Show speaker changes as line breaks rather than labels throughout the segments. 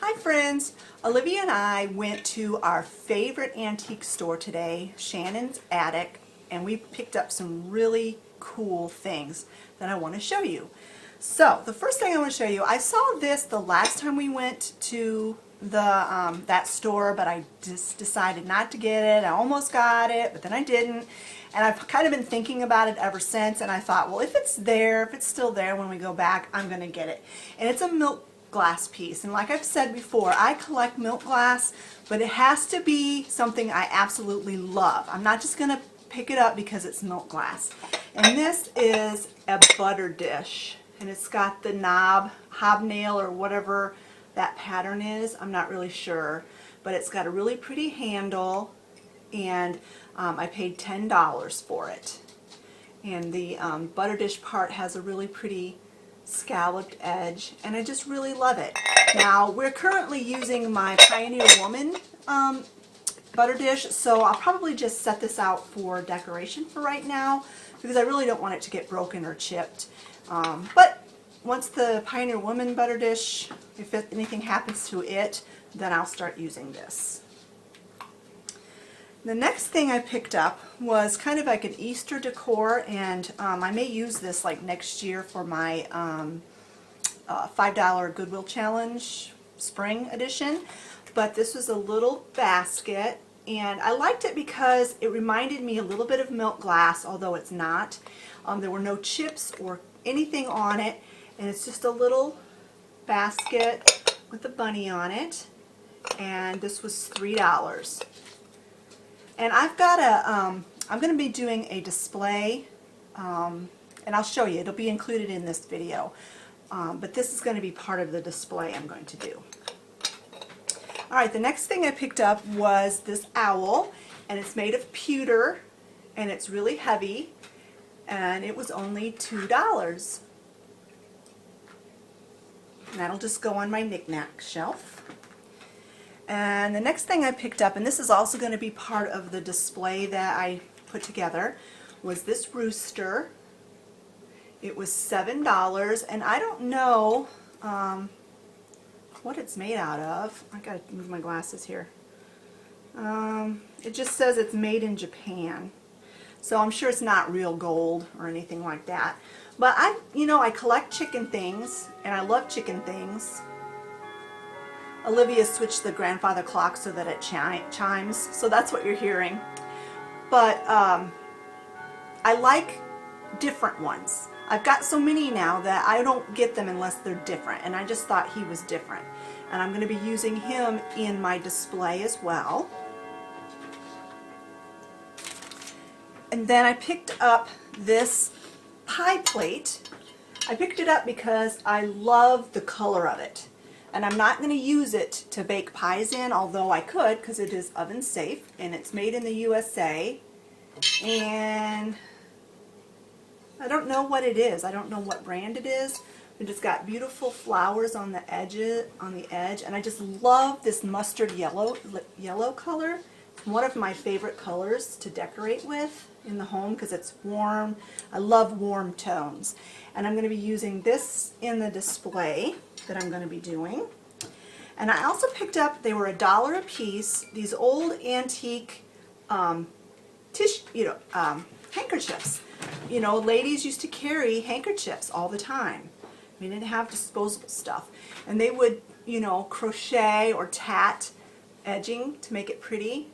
Hi friends, Olivia and I went to our favorite antique store today, Shannon's Attic, and we picked up some really cool things that I want to show you. So the first thing I want to show you, I saw this the last time we went to that store, but I just decided not to get it. I almost got it, but then I didn't, and I've kind of been thinking about it ever since, and I thought, well, if it's still there when we go back, I'm going to get it. And it's a milk glass piece, and like I've said before, I collect milk glass, but it has to be something I absolutely love. I'm not just going to pick it up because it's milk glass. And this is a butter dish, and it's got the hobnail or whatever that pattern is. I'm not really sure, but it's got a really pretty handle, and I paid $10 for it. And the butter dish part has a really pretty scalloped edge, and I just really love it. Now we're currently using my Pioneer Woman butter dish, so I'll probably just set this out for decoration for right now because I really don't want it to get broken or chipped. But once the Pioneer Woman butter dish, if anything happens to it, then I'll start using this. The next thing I picked up was kind of like an Easter decor, and I may use this like next year for my $5 Goodwill Challenge Spring Edition. But this was a little basket, and I liked it because it reminded me a little bit of milk glass, although it's not. There were no chips or anything on it, and it's just a little basket with a bunny on it, and this was $3. And I've got I'm going to be doing a display, and I'll show you. It'll be included in this video. But this is going to be part of the display I'm going to do. Alright, the next thing I picked up was this owl, and it's made of pewter, and it's really heavy, and it was only $2. And that'll just go on my knick-knack shelf. And the next thing I picked up, and this is also going to be part of the display that I put together, was this rooster. It was $7, and I don't know what it's made out of. I gotta move my glasses here. It just says it's made in Japan, so I'm sure it's not real gold or anything like that. But I collect chicken things, and I love chicken things. Olivia switched the grandfather clock so that it chimes, so that's what you're hearing. But I like different ones. I've got so many now that I don't get them unless they're different, and I just thought he was different. And I'm going to be using him in my display as well. And then I picked up this pie plate. I picked it up because I love the color of it. And I'm not going to use it to bake pies in, although I could because it is oven safe, and it's made in the USA. And I don't know what it is. I don't know what brand it is. But it's got beautiful flowers on the edge, and I just love this mustard yellow color. It's one of my favorite colors to decorate with in the home because it's warm. I love warm tones. And I'm going to be using this in the display that I'm going to be doing. And I also picked up, they were $1 a piece, these old antique handkerchiefs. You know, ladies used to carry handkerchiefs all the time. We didn't have disposable stuff. And they would, crochet or tat edging to make it pretty.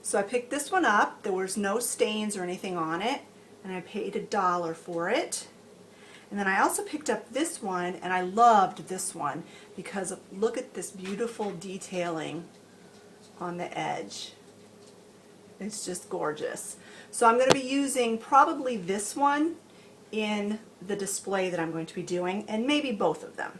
So I picked this one up. There was no stains or anything on it, and I paid $1 for it. And then I also picked up this one, and I loved this one because look at this beautiful detailing on the edge. It's just gorgeous. So I'm going to be using probably this one in the display that I'm going to be doing, and maybe both of them.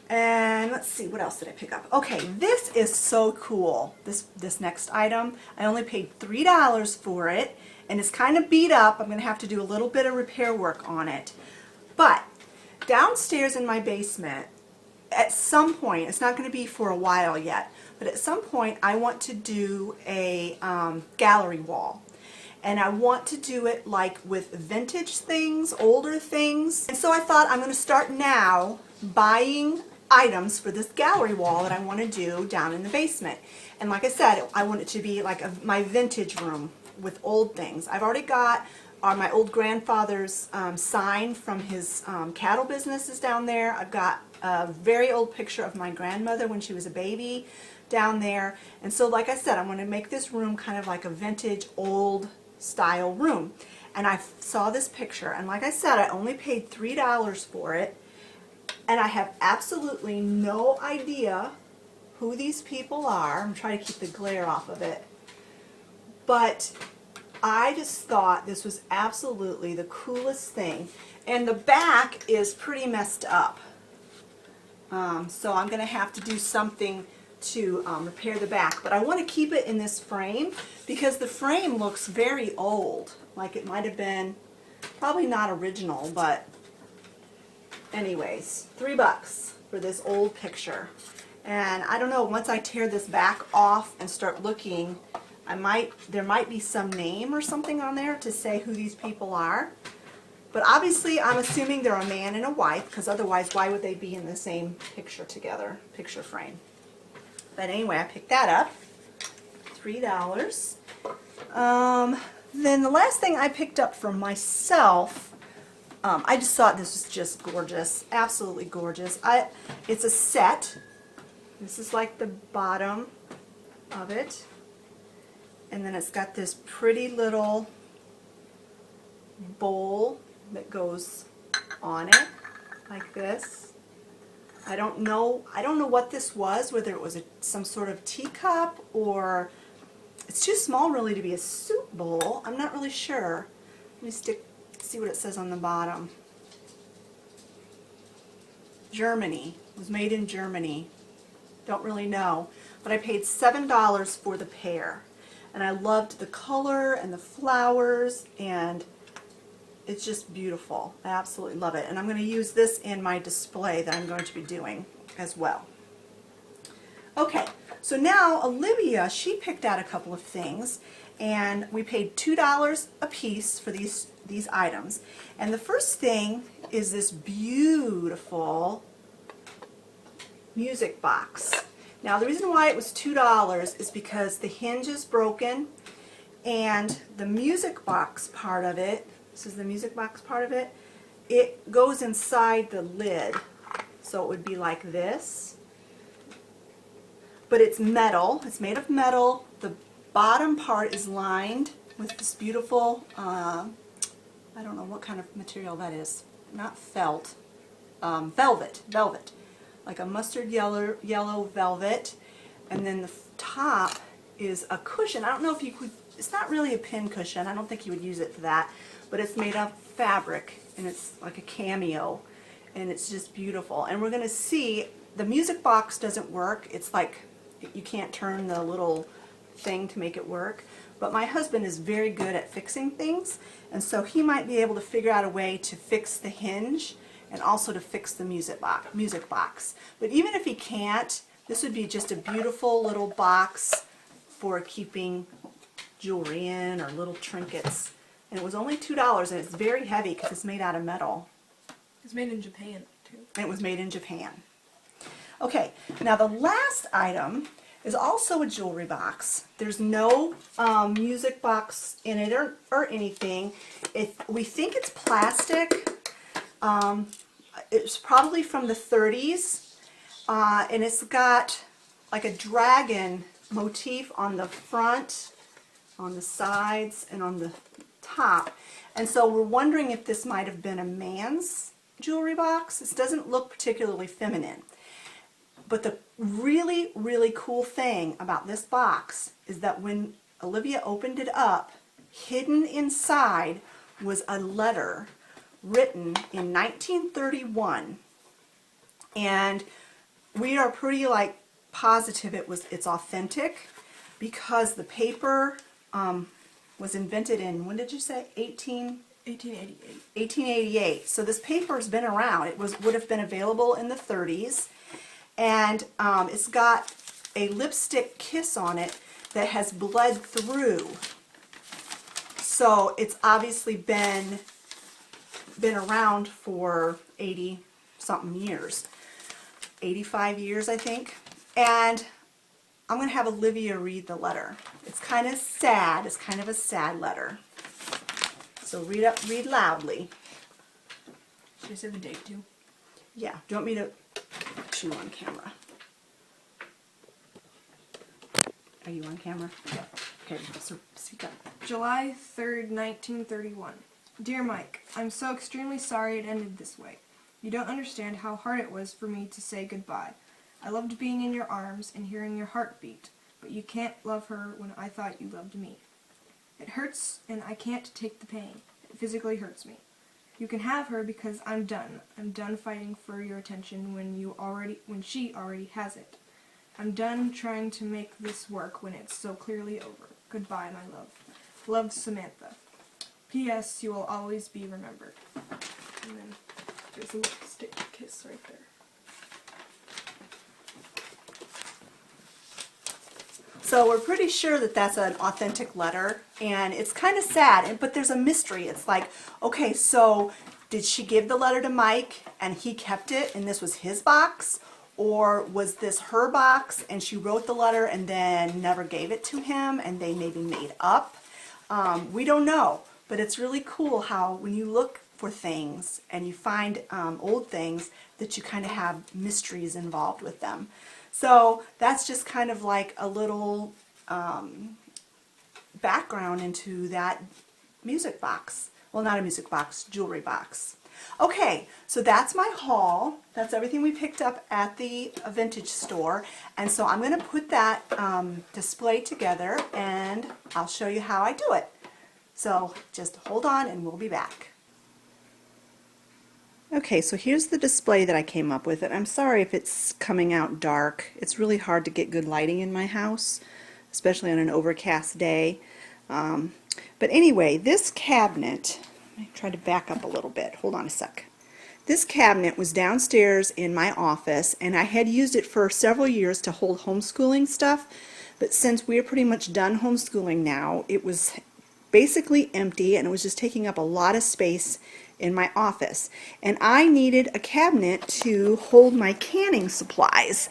And let's see, what else did I pick up? Okay, this is so cool, this next item. I only paid $3 for it, and it's kind of beat up. I'm going to have to do a little bit of repair work on it. But downstairs in my basement, at some point, it's not going to be for a while yet, but at some point I want to do a gallery wall. And I want to do it like with vintage things, older things. And so I thought I'm going to start now buying items for this gallery wall that I want to do down in the basement. And like I said, I want it to be like my vintage room with old things. I've already got my old grandfather's sign from his cattle business is down there. I've got a very old picture of my grandmother when she was a baby down there. And so like I said, I'm going to make this room kind of like a vintage old style room. And I saw this picture, and like I said, I only paid $3 for it, and I have absolutely no idea who these people are. I'm trying to keep the glare off of it. But I just thought this was absolutely the coolest thing. And the back is pretty messed up. So I'm going to have to do something to repair the back. But I want to keep it in this frame because the frame looks very old. Like it might have been, probably not original, but anyways, $3 for this old picture. And I don't know, once I tear this back off and start looking, there might be some name or something on there to say who these people are. But obviously I'm assuming they're a man and a wife, because otherwise why would they be in the same picture together, picture frame. But anyway, I picked that up, $3. Then the last thing I picked up for myself, I just thought this was just gorgeous, absolutely gorgeous. It's a set. This is like the bottom of it. And then it's got this pretty little bowl that goes on it, like this. I don't know what this was, whether it was some sort of teacup or it's too small really to be a soup bowl. I'm not really sure. Let me see what it says on the bottom. Germany. It was made in Germany. Don't really know. But I paid $7 for the pair. And I loved the color and the flowers, and it's just beautiful. I absolutely love it. And I'm going to use this in my display that I'm going to be doing as well. Okay, so now Olivia, she picked out a couple of things, and we paid $2 a piece for these items. And the first thing is this beautiful music box. Now the reason why it was $2 is because the hinge is broken, and the music box part of it, this is the music box part of it, it goes inside the lid. So it would be like this. But it's metal. It's made of metal. The bottom part is lined with this beautiful, I don't know what kind of material that is. Not felt. Velvet. Like a mustard yellow velvet. And then the top is a cushion. I don't know if you could, it's not really a pin cushion. I don't think you would use it for that. But it's made of fabric, and it's like a cameo. And it's just beautiful. And we're going to see, the music box doesn't work. It's like, you can't turn the little thing to make it work. But my husband is very good at fixing things, and so he might be able to figure out a way to fix the hinge and also to fix the music box. But even if he can't, this would be just a beautiful little box for keeping jewelry in or little trinkets. And it was only $2, and it's very heavy because it's made out of metal.
It's made in Japan, too.
And it was made in Japan. Okay, now the last item is also a jewelry box. There's no music box in it or anything. We think it's plastic. It's probably from the 30s, and it's got like a dragon motif on the front, on the sides, and on the top. And so we're wondering if this might have been a man's jewelry box. This doesn't look particularly feminine. But the really, really cool thing about this box is that when Olivia opened it up, hidden inside was a letter written in 1931. And we are pretty positive it's authentic because the paper was invented in, when did you say?
1888.
1888. So this paper has been around. It would have been available in the 30s. And it's got a lipstick kiss on it that has bled through. So it's obviously been around for 80-something years. 85 years, I think. And I'm going to have Olivia read the letter. It's kind of sad. It's kind of a sad letter. So read loudly.
Should I say the date too?
Yeah, do you want me to chew on camera? Are you on camera?
Yeah.
Okay, so speak up.
July 3rd, 1931. Dear Mike, I'm so extremely sorry it ended this way. You don't understand how hard it was for me to say goodbye. I loved being in your arms and hearing your heart beat, but you can't love her when I thought you loved me. It hurts and I can't take the pain. It physically hurts me. You can have her because I'm done. I'm done fighting for your attention when she already has it. I'm done trying to make this work when it's so clearly over. Goodbye, my love. Love, Samantha. P.S. You will always be remembered. And then there's a little stick kiss right there.
So we're pretty sure that that's an authentic letter, and it's kind of sad, but there's a mystery. It's like, okay, so did she give the letter to Mike and he kept it and this was his box? Or was this her box and she wrote the letter and then never gave it to him and they maybe made up? We don't know, but it's really cool how when you look for things and you find old things that you kind of have mysteries involved with them. So that's just kind of like a little background into that music box. Well, not a music box, jewelry box. Okay, so that's my haul. That's everything we picked up at the vintage store. And so I'm going to put that display together and I'll show you how I do it. So just hold on and we'll be back. Okay, so here's the display that I came up with. And I'm sorry if it's coming out dark. It's really hard to get good lighting in my house, especially on an overcast day. But anyway, this cabinet, let me try to back up a little bit. Hold on a sec. This cabinet was downstairs in my office, and I had used it for several years to hold homeschooling stuff. But since we're pretty much done homeschooling now, it was basically empty, and it was just taking up a lot of space in my office. And I needed a cabinet to hold my canning supplies.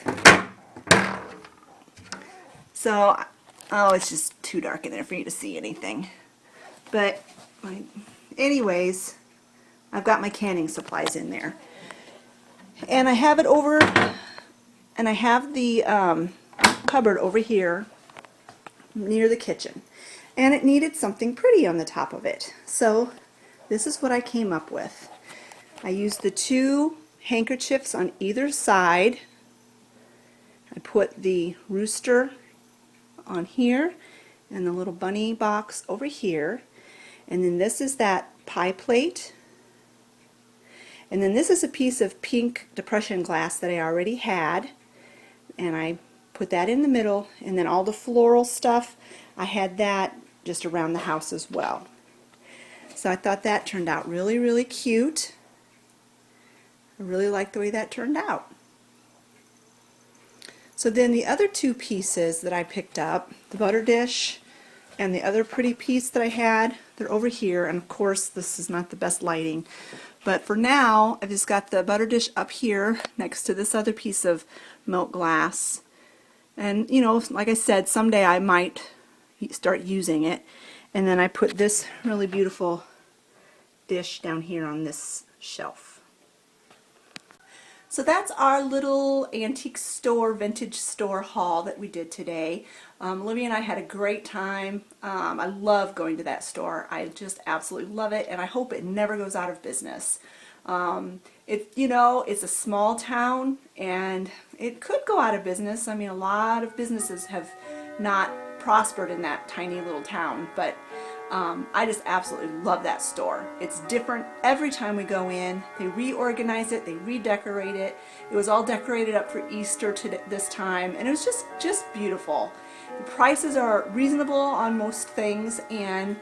So, oh, it's just too dark in there for you to see anything. But anyways, I've got my canning supplies in there. And I have it over, and I have the cupboard over here near the kitchen. And it needed something pretty on the top of it. So this is what I came up with. I used the two handkerchiefs on either side. I put the rooster on here and the little bunny box over here. And then this is that pie plate. And then this is a piece of pink depression glass that I already had. And I put that in the middle. And then all the floral stuff, I had that just around the house as well. So I thought that turned out really, really cute. I really like the way that turned out. So then the other two pieces that I picked up, the butter dish and the other pretty piece that I had, they're over here. And of course this is not the best lighting, but for now I've just got the butter dish up here next to this other piece of milk glass. And you know, like I said, someday I might start using it. And then I put this really beautiful dish down here on this shelf. So that's our little antique store, vintage store haul that we did today. Olivia and I had a great time. I love going to that store. I just absolutely love it, and I hope it never goes out of business. You know, it's a small town, and it could go out of business. I mean, a lot of businesses have not prospered in that tiny little town, but I just absolutely love that store. It's different every time we go in. They reorganize it, they redecorate it. It was all decorated up for Easter this time, and it was just beautiful. The prices are reasonable on most things, and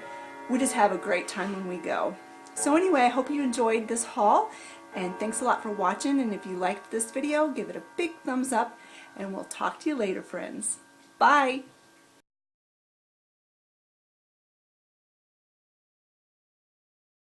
we just have a great time when we go. So anyway, I hope you enjoyed this haul, and thanks a lot for watching. And if you liked this video, give it a big thumbs up, and we'll talk to you later, friends. Bye!